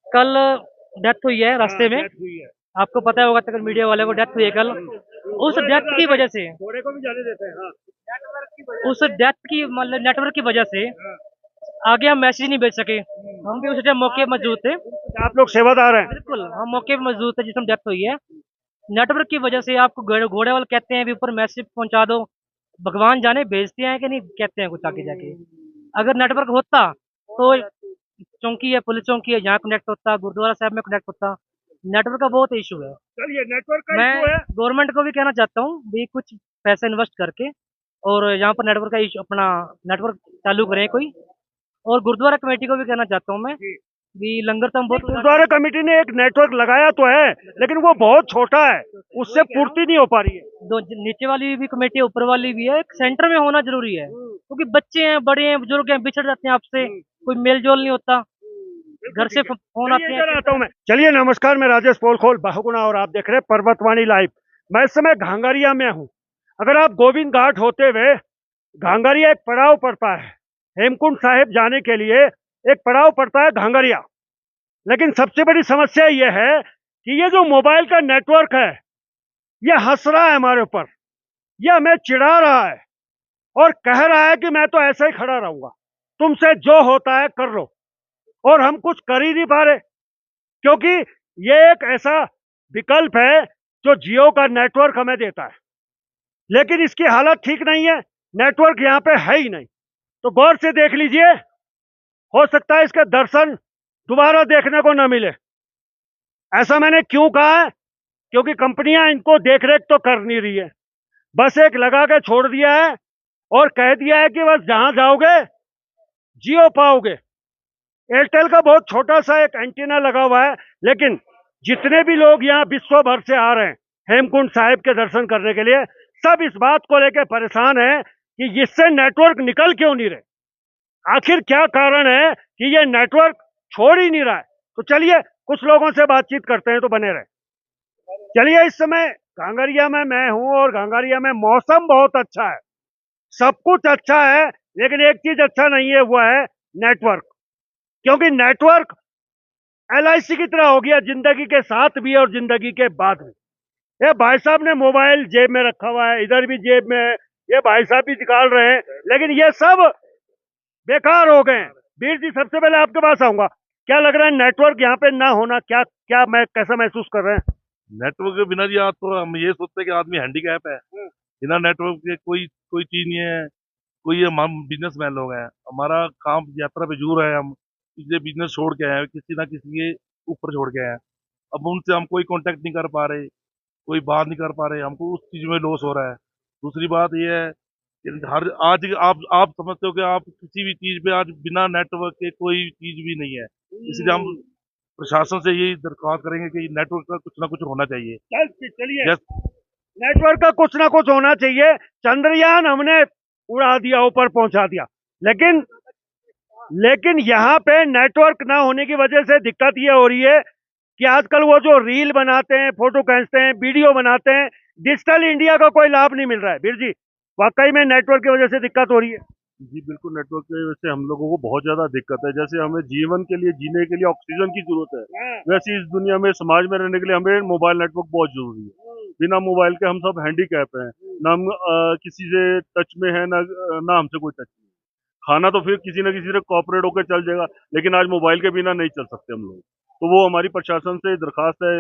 कल डेथ हुई है रास्ते में। डेथ हुई है। आपको पता होगा अगर मीडिया वाले को, डेथ हुई है कल। उस थोड़े डेथ इधर आ की जाए, वजह से, थोड़े को भी जाने देते हैं। हाँ। उस डेथ की मतलब नेटवर्क की वजह से हाँ। आगे हम मैसेज नहीं भेज सके। हम भी उस टाइम मौके पे मौजूद थे। आप लोग सेवादार हैं। बिल्कुल, हम मौके पे मौजूद थे जिस टाइम डेथ हुई है। नेटवर्क की वजह से आपको घोड़े वाले कहते हैं भी ऊपर मैसेज पहुंचा दो। भगवान जाने भेजते हैं कि नहीं कहते हैं कुछ आगे जाके। अगर नेटवर्क होता तो चौकी है, पुलिस चौकी है, यहाँ कनेक्ट होता, गुरुद्वारा साहब में कनेक्ट होता। नेटवर्क का बहुत इशू है। चलिए, नेटवर्क का मैं इशू है। गवर्नमेंट को भी कहना चाहता हूँ भी कुछ पैसे इन्वेस्ट करके और यहाँ पर नेटवर्क का इशू अपना नेटवर्क चालू करें कोई। और गुरुद्वारा कमेटी को भी कहना चाहता हूँ मैं जी। भी लंगर तो हम बहुत गुरुद्वारा कमेटी ने एक नेटवर्क लगाया तो है, लेकिन वो बहुत छोटा है, उससे पूर्ति नहीं हो पा रही है। दो नीचे वाली भी कमेटी है, ऊपर वाली भी है, एक सेंटर में होना जरूरी है क्योंकि बच्चे हैं, बड़े हैं, बुजुर्ग हैं, बिछड़ जाते हैं आपसे, कोई मेल जोल नहीं होता। घर से फोन आते हैं। इधर आता हूँ मैं। चलिए, नमस्कार, मैं राजेश पोलखोल बहुगुणा और आप देख रहे हैं पर्वतवाणी लाइव। मैं इस समय घांगरिया में हूँ। अगर आप गोविंद घाट होते हुए घांगरिया एक पड़ाव पड़ता है, हेमकुंड साहिब जाने के लिए एक पड़ाव पड़ता है घांगरिया। लेकिन सबसे बड़ी समस्या यह है कि ये जो मोबाइल का नेटवर्क है, ये हंस रहा है हमारे ऊपर, ये हमें चिढ़ा रहा है और कह रहा है कि मैं तो ऐसे ही खड़ा रहूंगा, तुमसे जो होता है कर लो। और हम कुछ कर ही नहीं पा रहे, क्योंकि ये एक ऐसा विकल्प है जो जियो का नेटवर्क हमें देता है, लेकिन इसकी हालत ठीक नहीं है। नेटवर्क यहाँ पे है ही नहीं। तो गौर से देख लीजिए, हो सकता है इसके दर्शन दोबारा देखने को न मिले। ऐसा मैंने क्यों कहा है? क्योंकि कंपनियां इनको देख रेख तो कर नहीं रही है, बस एक लगा के छोड़ दिया है और कह दिया है कि बस जहां जाओगे जियो पाओगे। एयरटेल का बहुत छोटा सा एक एंटीना लगा हुआ है, लेकिन जितने भी लोग यहाँ विश्व भर से आ रहे हैं हेमकुंड साहिब के दर्शन करने के लिए, सब इस बात को लेकर परेशान है कि इससे नेटवर्क निकल क्यों नहीं रहे। आखिर क्या कारण है कि ये नेटवर्क छोड़ ही नहीं रहा है। तो चलिए, कुछ लोगों से बातचीत करते हैं, तो बने रहे। चलिए, इस समय घांगरिया में मैं हूं और घांगरिया में मौसम बहुत अच्छा है, सब कुछ अच्छा है, लेकिन एक चीज अच्छा नहीं है, वो है नेटवर्क। क्योंकि नेटवर्क एलआईसी की तरह हो गया, जिंदगी के साथ भी और जिंदगी के बाद भी। ये भाई साहब ने मोबाइल जेब में रखा हुआ है, इधर भी जेब में है, ये भाई साहब भी निकाल रहे हैं, लेकिन ये सब बेकार हो गए हैं। वीर जी, सबसे पहले आपके पास आऊंगा। क्या लग रहा है नेटवर्क यहाँ पे ना होना, क्या क्या मैं कैसा महसूस कर रहे हैं? नेटवर्क के बिना जी आज तो हम ये सोचते हैं कि आदमी हैंडीकैप है। बिना नेटवर्क के कोई कोई चीज नहीं है। कोई हम बिजनेसमैन लोग हैं, हमारा काम यात्रा पे जूर है, हम इसलिए बिजनेस छोड़ के आए हैं, किसी ना किसी के ऊपर छोड़ के आए हैं। अब उनसे हम कोई कांटेक्ट नहीं कर पा रहे, कोई बात नहीं कर पा रहे, हमको उस चीज में लॉस हो रहा है। दूसरी बात यह है कि हर आज आप समझते हो कि आप किसी भी चीज पे आज बिना नेटवर्क के कोई चीज भी नहीं है। इसलिए हम प्रशासन से यही दरख्वास्त करेंगे कि नेटवर्क का कुछ ना कुछ होना चाहिए। चलिए, जैसे नेटवर्क का कुछ ना कुछ होना चाहिए। चंद्रयान हमने उड़ा दिया, ऊपर पहुंचा दिया, लेकिन लेकिन यहाँ पे नेटवर्क ना होने की वजह से दिक्कत ये हो रही है कि आजकल वो जो रील बनाते हैं, फोटो खींचते हैं, वीडियो बनाते हैं, डिजिटल इंडिया का कोई लाभ नहीं मिल रहा है। वीर जी, वाकई में नेटवर्क की वजह से दिक्कत हो रही है। जी बिल्कुल, नेटवर्क की वजह से हम लोगों को बहुत ज्यादा दिक्कत है। जैसे हमें जीवन के लिए, जीने के लिए ऑक्सीजन की जरूरत है, वैसे इस दुनिया में समाज में रहने के लिए हमें मोबाइल नेटवर्क बहुत जरूरी है। बिना मोबाइल के हम सब हैंडीकैप हैं, ना हम किसी से टच में है, ना हमसे कोई टच नहीं है। खाना तो फिर किसी न किसी से कॉपरेट होकर चल जाएगा, लेकिन आज मोबाइल के बिना नहीं चल सकते हम लोग। तो वो हमारी प्रशासन से दरखास्त है,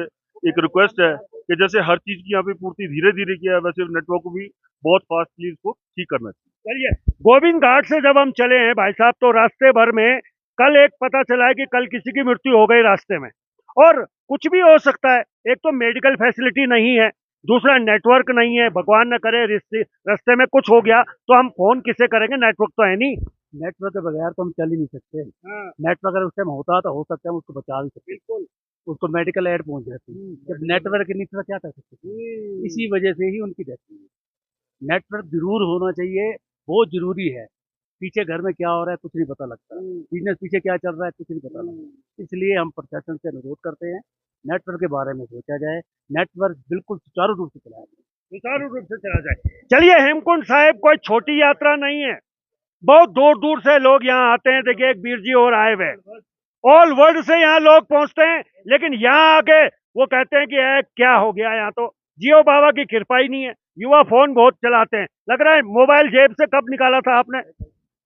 एक रिक्वेस्ट है कि जैसे हर चीज की यहाँ पे पूर्ति धीरे धीरे किया है, वैसे नेटवर्क को भी बहुत फास्टली इसको ठीक करना चाहिए। चलिए, गोविंद घाट से जब हम चले हैं भाई साहब, तो रास्ते भर में कल एक पता चला है कि कल किसी की मृत्यु हो गई रास्ते में। और कुछ भी हो सकता है, एक तो मेडिकल फैसिलिटी नहीं है, दूसरा नेटवर्क नहीं है। भगवान न करे रास्ते में कुछ हो गया तो हम फोन किसे करेंगे, नेटवर्क तो है नहीं। नेटवर्क के बगैर तो हम चल ही नहीं सकते। हाँ। नेटवर्क अगर उस टाइम होता तो हो सकता है हम उसको बचा भी सकते, बिल्कुल। उसको मेडिकल एड पहुंच जाती। जब नेटवर्क नहीं था क्या कर सकते थे? इसी वजह से ही उनकी डेथ हुई। नेटवर्क जरूर होना चाहिए, बहुत जरूरी है। पीछे घर में क्या हो रहा है कुछ नहीं पता लगता, बिजनेस पीछे क्या चल रहा है कुछ नहीं पता लगता। इसलिए हम प्रशासन से अनुरोध करते हैं नेटवर्क के बारे में सोचा जाए, नेटवर्क बिल्कुल सुचारू रूप से चलाया जाए। सुचारू रूप से चला जाए। चलिए, हेमकुंड साहिब कोई छोटी यात्रा नहीं है, बहुत दूर दूर से लोग यहाँ आते हैं। देखिए, एक वीर जी और आए हुए, ऑल वर्ल्ड से यहाँ लोग पहुंचते हैं, लेकिन यहाँ आके वो कहते हैं कि क्या हो गया यहाँ तो जियो बाबा की कृपा ही नहीं है। युवा फोन बहुत चलाते हैं, लग रहा है मोबाइल जेब से कब निकाला था आपने?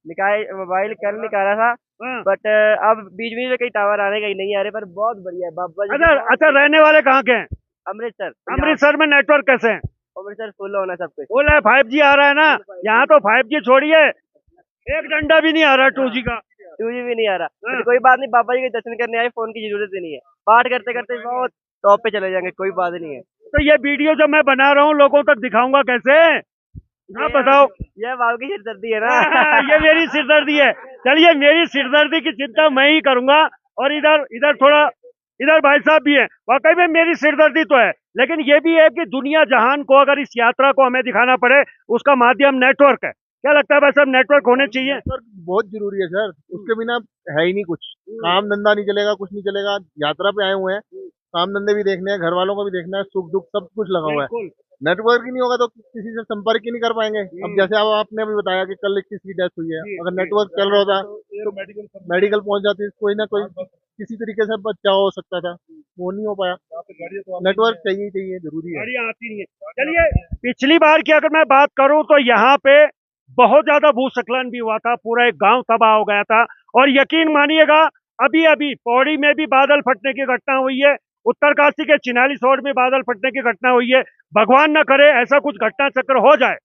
मोबाइल कल निकाला था, हाँ। बट अब बीच बीच में कई टावर आने कहीं नहीं आ रहे, पर बहुत बढ़िया है बाबा जी। अच्छा अच्छा, रहने वाले कहाँ के हैं? अमृतसर अमृतसर में नेटवर्क कैसे है? अमृतसर फुल होना सब कुछ। बोला है 5G आ रहा है ना, यहाँ तो 5G छोड़िए, एक डंडा भी नहीं आ रहा 2G का। 2G भी नहीं आ रहा, हाँ। but कोई बात नहीं, बाबा जी के दर्शन करने आए, फोन की जरूरत ही नहीं है, पाठ करते करते बहुत टॉप पे चले जाएंगे, कोई बात नहीं है। तो ये वीडियो जो मैं बना रहा हूँ लोगों तक दिखाऊंगा कैसे? आप बताओ। यह बाबू की सिरदर्दी है ना। ये मेरी सिरदर्दी है। चलिए, मेरी सिरदर्दी की चिंता मैं ही करूंगा। और इधर इधर थोड़ा, इधर भाई साहब भी हैं। वाकई में मेरी सिरदर्दी तो है, लेकिन ये भी है कि दुनिया जहान को अगर इस यात्रा को हमें दिखाना पड़े, उसका माध्यम नेटवर्क है। क्या लगता है भाई साहब, नेटवर्क होने चाहिए? नेटवर्क बहुत जरूरी है सर, उसके बिना है ही नहीं कुछ, काम धंधा नहीं चलेगा, कुछ नहीं चलेगा। यात्रा पे आए हुए हैं, काम धंधे भी देखने हैं, घर वालों को भी देखना है, सुख दुख सब कुछ लगा हुआ है। नेटवर्क ही नहीं होगा तो किसी से संपर्क ही नहीं कर पाएंगे। अब जैसे अब आपने अभी बताया कि कल किसी की डेथ हुई है, अगर नेटवर्क चल रहा होता तो मेडिकल पहुंच जाती, कोई ना कोई किसी तरीके से बचाव हो सकता था, वो नहीं हो पाया। नेटवर्क चाहिए चाहिए, जरूरी है। गाड़ियां आती नहीं है। चलिए, पिछली बार की अगर मैं बात करूं तो यहाँ पे बहुत ज्यादा भूस्खलन भी हुआ था, पूरा एक गांव तबाह हो गया था। और यकीन मानिएगा, अभी अभी पौड़ी में भी बादल फटने की घटना हुई है, उत्तरकाशी के चिनाली सोड में बादल फटने की घटना हुई है। भगवान न करे ऐसा कुछ घटना चक्र हो जाए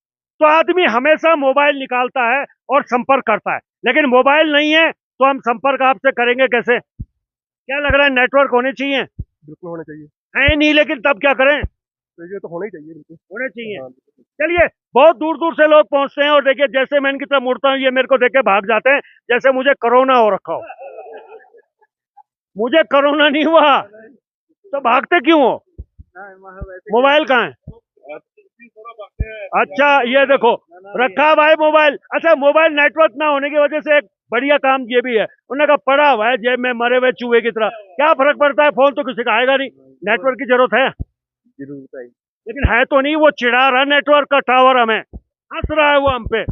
तो आदमी हमेशा मोबाइल निकालता है और संपर्क करता है, लेकिन मोबाइल नहीं है तो हम संपर्क आपसे करेंगे कैसे? क्या लग रहा है, नेटवर्क होने चाहिए? बिल्कुल होने चाहिए, है नहीं, लेकिन तब क्या करें? तो ये तो होना ही चाहिए, बिल्कुल होने चाहिए। चलिए, बहुत दूर दूर से लोग पहुंचते हैं और देखिए जैसे मैं इनकी तरफ मुड़ता हूँ ये मेरे को देख के भाग जाते हैं जैसे मुझे कोरोना हो रखा हो। मुझे कोरोना नहीं हुआ तो भागते क्यों हो? मोबाइल कहाँ है? अच्छा, ये देखो रखा हुआ है मोबाइल। अच्छा, मोबाइल नेटवर्क ना होने की वजह से एक बढ़िया काम ये भी है, उन्होंने कहा पड़ा हुआ है जेब में मरे हुए चूहे की तरह, क्या फर्क पड़ता है, फोन तो किसी का आएगा नहीं। नेटवर्क की जरूरत है, जरूरत है। लेकिन है तो नहीं, वो चिढ़ा रहा नेटवर्क का टावर, हमें हंस रहा है वो हम पे।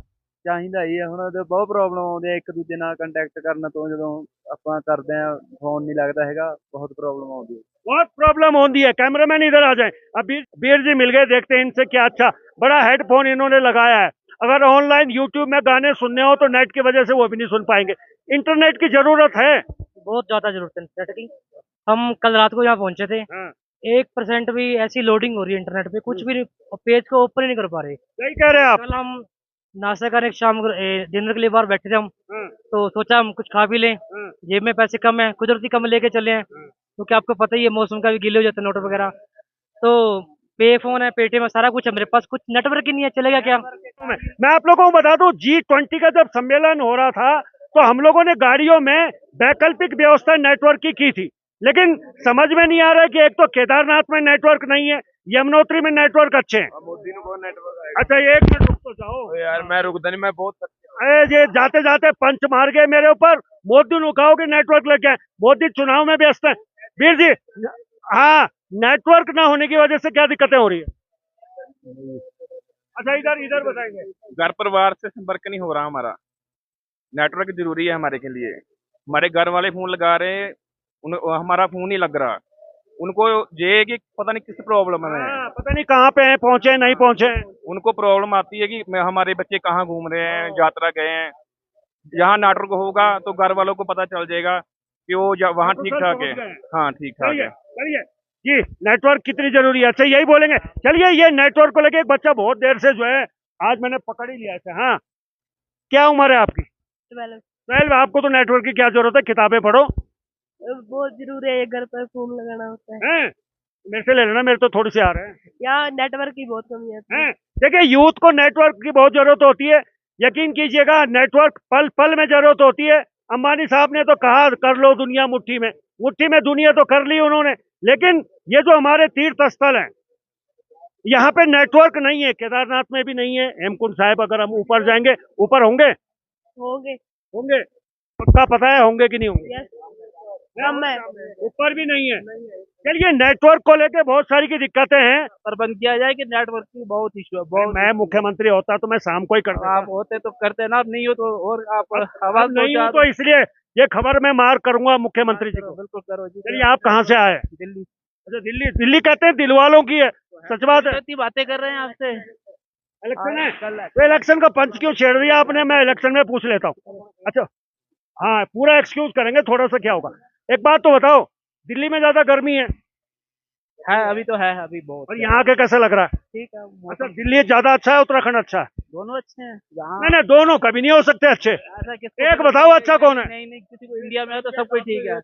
ਚਾਹੀਦਾ ਹੀ ਹੈ, ਹੁਣ ਤੇ ਬਹੁਤ ਪ੍ਰੋਬਲਮ ਆਉਂਦੀ ਹੈ ਇੱਕ ਦੂਜੇ ਨਾਲ ਕੰਟੈਕਟ ਕਰਨ ਤੋਂ, ਜਦੋਂ ਆਪਾਂ ਕਰਦੇ ਆ ਫੋਨ ਨਹੀਂ ਲੱਗਦਾ ਹੈਗਾ, ਬਹੁਤ ਪ੍ਰੋਬਲਮ ਆਉਂਦੀ है। बहुत प्रॉब्लम होती है। कैमरामैन इधर आ जाए, अभी वीर जी मिल गए, देखते हैं इनसे क्या। अच्छा, बड़ा हेडफोन इन्होंने लगाया है, अगर ऑनलाइन यूट्यूब में गाने सुनने हो तो नेट की वजह से वो भी नहीं सुन पाएंगे। इंटरनेट की जरूरत है, बहुत ज्यादा जरूरत है इंटरनेट की। हम कल रात को यहाँ पहुंचे थे, हाँ। 1% भी ऐसी लोडिंग हो रही है इंटरनेट पे, कुछ भी पेज को ओपन ही नहीं कर पा रहे। सही कह रहे हैं आप। कल हम नाश्ता करने शाम को डिनर के लिए बाहर बैठे थे हम, हाँ, तो सोचा हम कुछ खा भी लें, हाँ, जेब में पैसे कम है, कुदरती कम लेके चले हैं, क्योंकि आपको पता ही है मौसम का भी गीले हो जाते हैं नोट वगैरह। तो पे फोन है, पेटीएम है, सारा कुछ है मेरे पास, कुछ नेटवर्क ही नहीं है, चलेगा क्या? मैं आप लोगों को बता दूं, G20 का जब सम्मेलन हो रहा था तो हम लोगों ने गाड़ियों में वैकल्पिक व्यवस्था नेटवर्क की थी, लेकिन समझ में नहीं आ रहा है कि एक तो केदारनाथ में नेटवर्क नहीं है, यमुनोत्री में नेटवर्क अच्छे हैं। मोदी ने बहुत नेटवर्क अच्छा, एक मिनट रुक तो जाओ यार, मैं रुकता नहीं, मैं बहुत अरे ये जाते जाते पंच मार गए मेरे ऊपर। मोदी ने कहा कि नेटवर्क लेके आए, मोदी चुनाव में व्यस्त है। वीर जी, हाँ, नेटवर्क ना होने की वजह से क्या दिक्कतें हो रही है? अच्छा, इधर इधर बताएंगे। घर परिवार से संपर्क नहीं हो रहा हमारा, नेटवर्क जरूरी है हमारे के लिए। हमारे घर वाले फोन लगा रहे हैं, हमारा फोन नहीं लग रहा, उनको ये कि पता नहीं किस प्रॉब्लम है, हाँ, पता नहीं कहाँ पे हैं, पहुंचे नहीं पहुंचे। उनको प्रॉब्लम आती है कि हमारे बच्चे कहाँ घूम रहे हैं, यात्रा गए हैं। यहाँ नेटवर्क होगा तो घर वालों को पता चल जाएगा कि वो वहाँ ठीक ठाक है। हाँ, ठीक ठाक है। चलिए जी, नेटवर्क कितनी जरूरी है, अच्छा यही बोलेंगे। चलिए, ये नेटवर्क को लेके एक बच्चा बहुत देर से जो है, आज मैंने पकड़ ही लिया था। हाँ, क्या उम्र है आपकी? 12। आपको तो नेटवर्क की क्या जरूरत है, किताबें पढ़ो। बहुत जरूरी है, घर पर फोन लगाना होता है। हैं? मेरे से ले लेना, मेरे तो थोड़ी सी आ रहे हैं। यहाँ नेटवर्क की बहुत कमी है। हैं? देखिए, यूथ को नेटवर्क की बहुत जरूरत होती है, यकीन कीजिएगा, नेटवर्क पल पल में जरूरत होती है। अंबानी साहब ने तो कहा कर लो दुनिया मुट्ठी में, मुट्ठी में दुनिया तो कर ली उन्होंने, लेकिन ये जो हमारे तीर्थ स्थल हैं, यहाँ पे नेटवर्क नहीं है, केदारनाथ में भी नहीं है, हेमकुंड साहिब अगर हम ऊपर जाएंगे, ऊपर होंगे होंगे। होंगे पक्का पता है होंगे कि नहीं होंगे? यस, कम है, ऊपर भी नहीं है। चलिए, नेटवर्क को लेके बहुत सारी की दिक्कतें हैं, प्रबंध किया जाए कि नेटवर्क की बहुत इशू है, बहुत। मैं मुख्यमंत्री होता तो मैं शाम को ही करता। आप होते तो करते ना, नहीं हो तो और आप अब आवाज नहीं हूं तो इसलिए ये खबर मैं मार करूंगा मुख्यमंत्री जी को। बिल्कुल करो जी। चलिए, आप कहाँ से आए? दिल्ली अच्छा, दिल्ली। दिल्ली कहते हैं दिल वालों की है, सच बात है। इतनी बातें कर रहे हैं आपसे। इलेक्शन है कल तो इलेक्शन का पंच क्यों छेड़ दिया आपने? मैं इलेक्शन में पूछ लेता हूँ। अच्छा, हाँ, पूरा एक्सक्यूज करेंगे, थोड़ा सा क्या होगा। एक बात तो बताओ, दिल्ली में ज्यादा गर्मी है अभी तो है, अभी बहुत और यहाँ के कैसा लग रहा है? ठीक है। अच्छा, दिल्ली ज्यादा अच्छा है, उत्तराखंड अच्छा है? दोनों अच्छे हैं जहाँ। नहीं नहीं, दोनों कभी नहीं हो सकते अच्छे। ऐसा किसको एक बताओ अच्छा कौन है? नहीं नहीं, किसी को इंडिया में है तो सब कुछ ठीक है।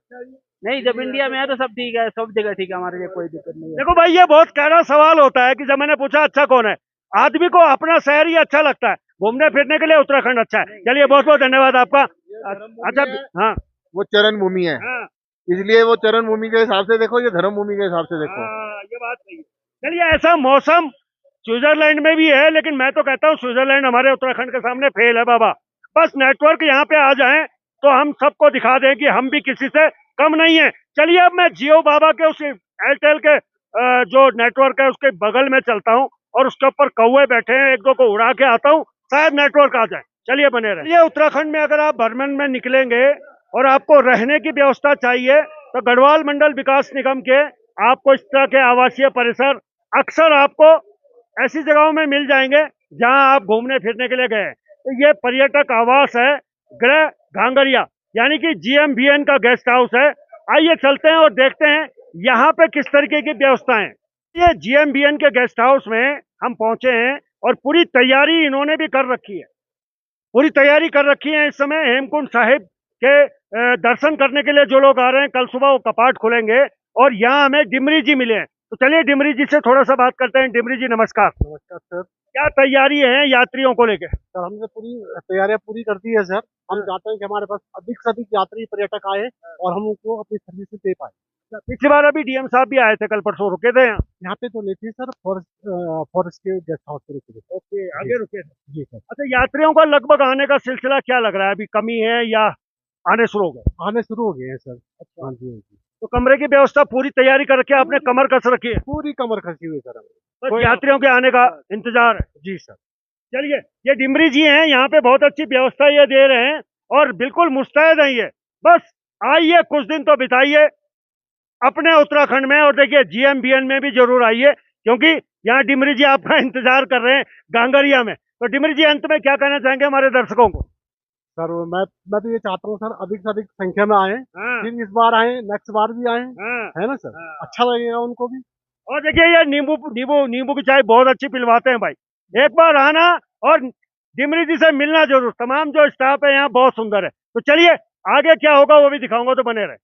नहीं, जब इंडिया में है तो सब ठीक है, सब जगह ठीक है, हमारे लिए कोई दिक्कत नहीं है। देखो भाई, ये बहुत कड़ा सवाल होता है कि जब मैंने पूछा अच्छा कौन है, आदमी को अपना शहर ही अच्छा लगता है, घूमने फिरने के लिए उत्तराखंड अच्छा है। चलिए, बहुत बहुत धन्यवाद आपका। अच्छा, हाँ वो चरण भूमि है, हाँ इसलिए वो चरण भूमि के हिसाब से देखो, ये धर्म भूमि के हिसाब से देखो। ये बात सही है। चलिए, ऐसा मौसम स्विट्जरलैंड में भी है, लेकिन मैं तो कहता हूँ स्विट्जरलैंड हमारे उत्तराखंड के सामने फेल है बाबा। बस नेटवर्क यहाँ पे आ जाए तो हम सबको दिखा दें कि हम भी किसी से कम नहीं है। चलिए, अब मैं जियो बाबा के उस एयरटेल के जो नेटवर्क है उसके बगल में चलता हूँ और उसके ऊपर कौवे बैठे हैं, एक दो को उड़ा के आता हूँ, शायद नेटवर्क आ जाए। चलिए, बने रहे। ये उत्तराखंड में अगर आप बर्मन में निकलेंगे और आपको रहने की व्यवस्था चाहिए तो गढ़वाल मंडल विकास निगम के आपको इस तरह के आवासीय परिसर अक्सर आपको ऐसी जगहों में मिल जाएंगे जहां आप घूमने फिरने के लिए गए। तो ये पर्यटक आवास है गृह घांगरिया, यानी कि GMBN का गेस्ट हाउस है। आइए चलते हैं और देखते हैं यहाँ पे किस तरीके की व्यवस्थाएं। ये GMBN के गेस्ट हाउस में हम पहुंचे हैं और पूरी तैयारी इन्होंने भी कर रखी है, पूरी तैयारी कर रखी है। इस समय हेमकुंड साहिब के दर्शन करने के लिए जो लोग आ रहे हैं, कल सुबह वो कपाट खुलेंगे और यहाँ हमें डिमरी जी मिले हैं। तो चलिए डिमरी जी से थोड़ा सा बात करते हैं। डिमरी जी, नमस्कार। नमस्कार सर। क्या तैयारी है यात्रियों को लेकर? सर, हमने पूरी तैयारियां पूरी कर दी है सर। हम चाहते हैं कि हमारे पास अधिक से अधिक यात्री पर्यटक आए और हम उनको अपनी सर्विस दे पाए। पिछली बार अभी DM साहब भी आए थे, कल परसों रुके थे यहाँ पे तो नहीं थे सर, फॉरेस्ट के गेस्ट हाउस पे रुके थे। ओके, आगे रुके थे। जी सर। अच्छा, यात्रियों का लगभग आने का सिलसिला क्या लग रहा है? अभी कमी है या आने शुरू हो गए? आने शुरू हो गए हैं सर। हाँ जी, हाँ जी। तो कमरे की व्यवस्था पूरी तैयारी कर रखी है आपने, कमर कस रखी है? पूरी कमर खसी हुई सर हमने। बस यात्रियों के आने का इंतजार है। जी सर। चलिए, ये डिमरी जी हैं, यहाँ पे बहुत अच्छी व्यवस्था ये दे रहे हैं और बिल्कुल मुस्तैद हैं ये। बस आइए, कुछ दिन तो बिताइए अपने उत्तराखंड में और देखिए GMBN में भी जरूर आइए, क्योंकि यहाँ डिमरी जी आपका इंतजार कर रहे हैं गांगरिया में। तो डिमरी जी, अंत में क्या कहना चाहेंगे हमारे दर्शकों को? सर, मैं तो ये चाहता हूँ सर, अधिक से अधिक संख्या में आए, हाँ फिर इस बार आए, नेक्स्ट बार भी आए, हाँ है ना सर? हाँ। अच्छा लगेगा उनको भी। और देखिए, ये नींबू नींबू नींबू की चाय बहुत अच्छी पिलवाते हैं भाई। एक बार आना और डिमरी जी से मिलना जरूर। तमाम जो स्टाफ है यहाँ बहुत सुंदर है। तो चलिए, आगे क्या होगा वो भी दिखाऊंगा, तो बने रहे।